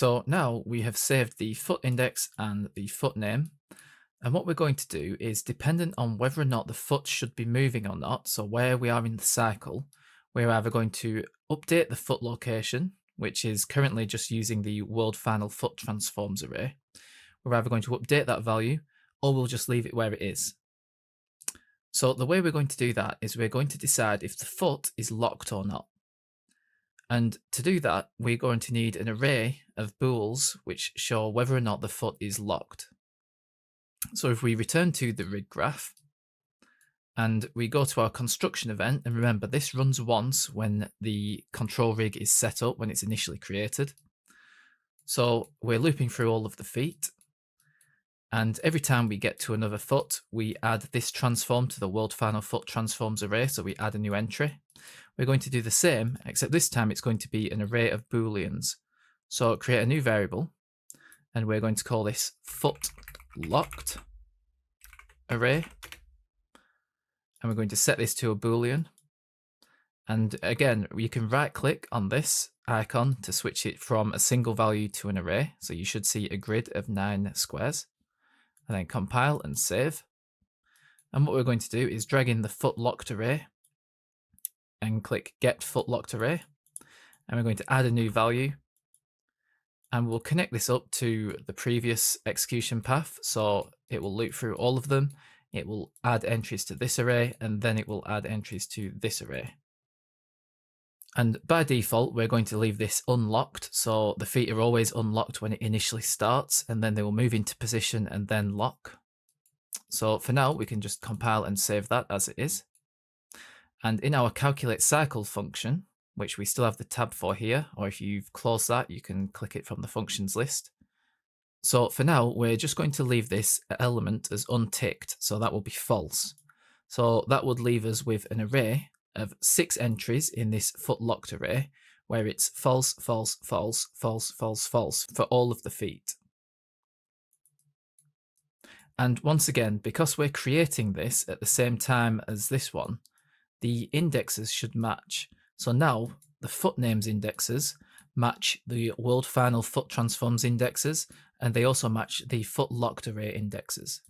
So now we have saved the foot index and the foot name. And what we're going to do is, dependent on whether or not the foot should be moving or not, so where we are in the cycle, we're either going to update the foot location, which is currently just using the world final foot transforms array. We're either going to update that value, or we'll just leave it where it is. So the way we're going to do that is we're going to decide if the foot is locked or not. And to do that, we're going to need an array of bools which show whether or not the foot is locked. So if we return to the rig graph and we go to our construction event, and remember this runs once when the control rig is set up, when it's initially created. So we're looping through all of the feet. And every time we get to another foot, we add this transform to the world final foot transforms array. So we add a new entry. We're going to do the same, except this time it's going to be an array of booleans. So create a new variable, and we're going to call this FootLocked array. And we're going to set this to a boolean. And again, you can right click on this icon to switch it from a single value to an array. So you should see a grid of 9 squares. And then compile and save. And what we're going to do is drag in the FootLocked array and click Get FootLocked array. And we're going to add a new value. And we'll connect this up to the previous execution path. So it will loop through all of them. It will add entries to this array, and then it will add entries to this array. And by default, we're going to leave this unlocked. So the feet are always unlocked when it initially starts, and then they will move into position and then lock. So for now, we can just compile and save that as it is. And in our calculate cycle function, which we still have the tab for here, or if you've closed that, you can click it from the functions list. So for now, we're just going to leave this element as unticked, so that will be false. So that would leave us with an array of 6 entries in this FootLocked array, where it's false, false, false, false, false, false for all of the feet. And once again, because we're creating this at the same time as this one, the indexes should match. So now the foot names indexes match the world final foot transforms indexes, and they also match the FootLocked array indexes.